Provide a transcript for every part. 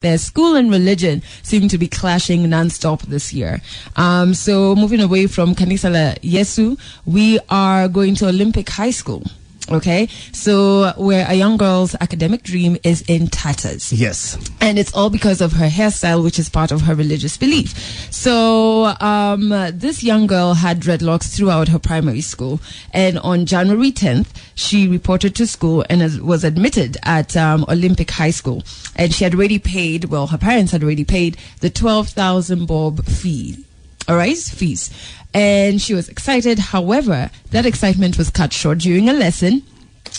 Their school and religion seem to be clashing non-stop this year. So moving away from Kanisala Yesu, we are going to Olympic High School. Okay, so where a young girl's academic dream is in tatters. Yes. And it's all because of her hairstyle, which is part of her religious belief. So this young girl had dreadlocks throughout her primary school. And on January 10th, she reported to school and was admitted at Olympic High School. And she had already paid, well, her parents had already paid the 12,000 bob fee. All right, fees. And she was excited. However, that excitement was cut short during a lesson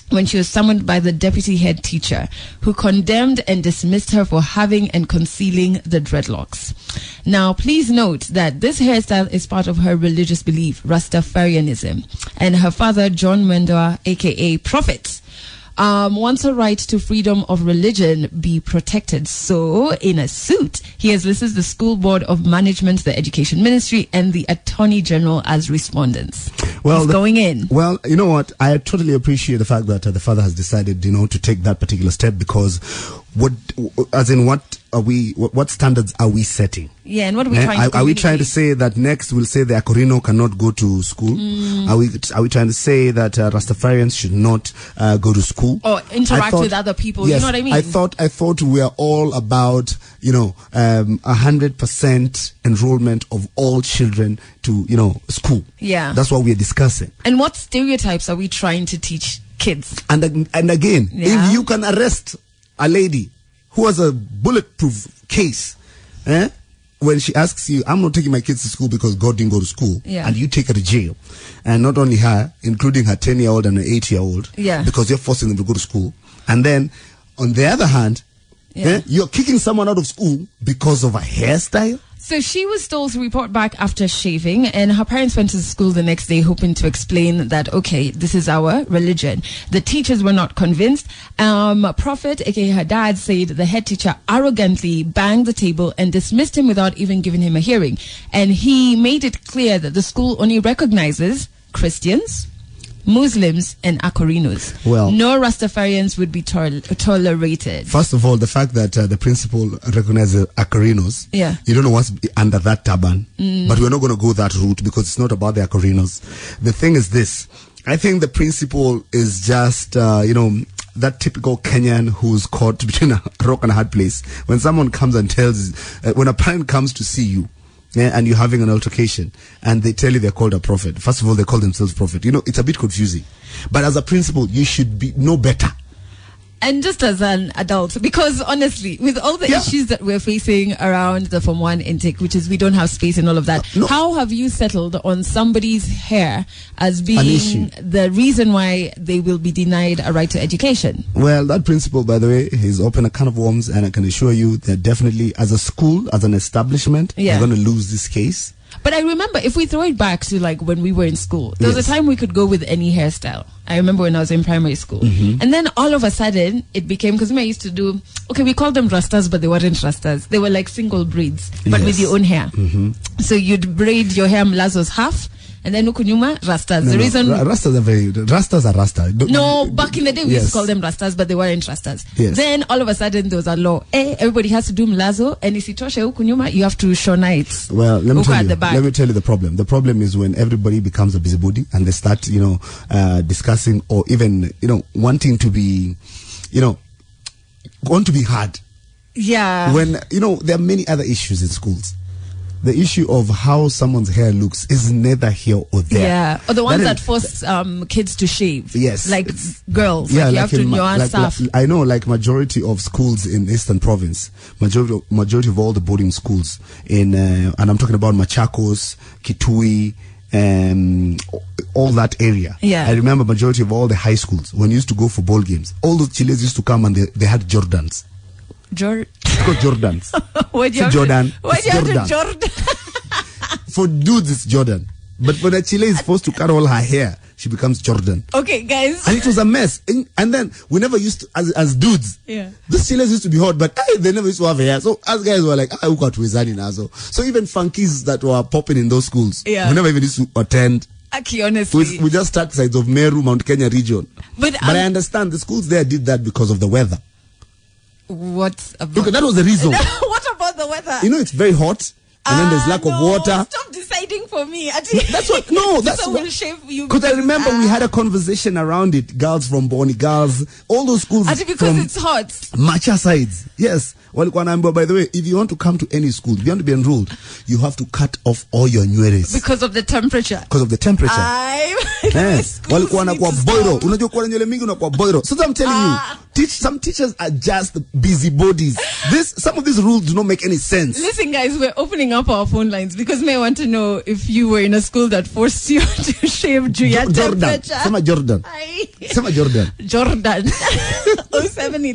when she was summoned by the deputy head teacher, who condemned and dismissed her for having and concealing the dreadlocks. Now, please note that this hairstyle is part of her religious belief, Rastafarianism. And her father, John Mendwa, a.k.a. Prophet, wants her right to freedom of religion be protected. So, in a suit, he has listed the School Board of Management, the Education Ministry, and the Attorney General as respondents. Well, he's going in. Well, you know what? I totally appreciate the fact that the father has decided, to take that particular step, because what standards are we setting? Yeah, and what are we trying to Are we trying to say that next we'll say the Akorino cannot go to school? Are we trying to say that Rastafarians should not go to school? Or interact with other people, yes, you know what I mean? I thought we are all about, 100% enrollment of all children to, school. Yeah. That's what we are discussing. And what stereotypes are we trying to teach kids? And again, Yeah. if you can arrest a lady who has a bulletproof case, when she asks you, I'm not taking my kids to school because God didn't go to school, Yeah. and you take her to jail, and not only her, including her 10-year-old and her 8-year-old, Yeah. because you're forcing them to go to school, and then, on the other hand, Yeah. you're kicking someone out of school because of a hairstyle? So she was told to report back after shaving, and her parents went to school the next day hoping to explain that, okay, this is our religion. The teachers were not convinced. Prophet, aka her dad, said the head teacher arrogantly banged the table and dismissed him without even giving him a hearing. And he made it clear that the school only recognizes Christians, Muslims, and Akorinos. Well, no Rastafarians would be tolerated. First of all, the fact that the principal recognizes Akorinos, Yeah. you don't know what's under that turban. But we're not going to go that route because it's not about the Akorinos. The thing is this. I think the principal is just, that typical Kenyan who's caught between a rock and a hard place. When someone comes and when a parent comes to see you, and you're having an altercation, and they tell you they're called a prophet. First of all, they call themselves prophet. It's a bit confusing. But as a principal, you should know better. And just as an adult, because honestly, with all the issues that we're facing around the Form 1 intake, which is we don't have space and all of that, how have you settled on somebody's hair as being the reason why they will be denied a right to education? Well, that principle, by the way, he's opened a can of worms, and I can assure you that definitely, as a school, as an establishment, they're going to lose this case. But I remember, if we throw it back to like when we were in school, there was a time we could go with any hairstyle. I remember when I was in primary school. And then all of a sudden, it became, because I used to do, we called them rastas, but they weren't rastas. They were like single braids, but with your own hair. So you'd braid your hair mlazos half, and then ukunyuma rastas. Rastas are rasta. No, back in the day we used to call them rastas, but they weren't rastas. Yes. Then all of a sudden there was a law. Everybody has to do mlazo, and isitoshe ukunyuma, you have to shona it. Well, let me tell you the problem. The problem is when everybody becomes a busybody and they start, discussing or even, wanting to be, want to be hard. Yeah. When, there are many other issues in schools. The issue of how someone's hair looks is neither here or there. Yeah, or the ones that force kids to shave. Yes. Like girls. Yeah, like you have to nuance stuff. I know, like majority of schools in Eastern Province, majority of all the boarding schools in, and I'm talking about Machakos, Kitui, all that area. Yeah. I remember majority of all the high schools, when you used to go for ball games, all those Chileans used to come and they had Jordans. It's called Jordans. Jordan. For dudes, it's Jordan. But when a Chile is forced to cut all her hair, she becomes Jordan. Okay, guys. And it was a mess. And then we never used to, as dudes, these Chileans used to be hot, but they never used to have hair. So us guys were like, so even funkies that were popping in those schools, we never even used to attend. Honestly, we just stuck sides of Meru, Mount Kenya region. But I understand the schools there did that because of the weather. What's about? Look, that was the reason. What about the weather? You know, it's very hot, and then there's lack of water. Stop deciding for me. That's what. No, that's so we'll shave you. Because I remember we had a conversation around it. Girls from Boni, girls, all those schools. Because it's hot. Macha sides. Yes. By the way, if you want to come to any school, if you want to be enrolled, you have to cut off all your nywele. Because of the temperature. Because of the temperature. So I'm telling you, some teachers are just busybodies. Some of these rules do not make any sense. Listen, guys, we're opening up our phone lines because may want to know if you were in a school that forced you to shave due to temperature. Jordan. Jordan. 07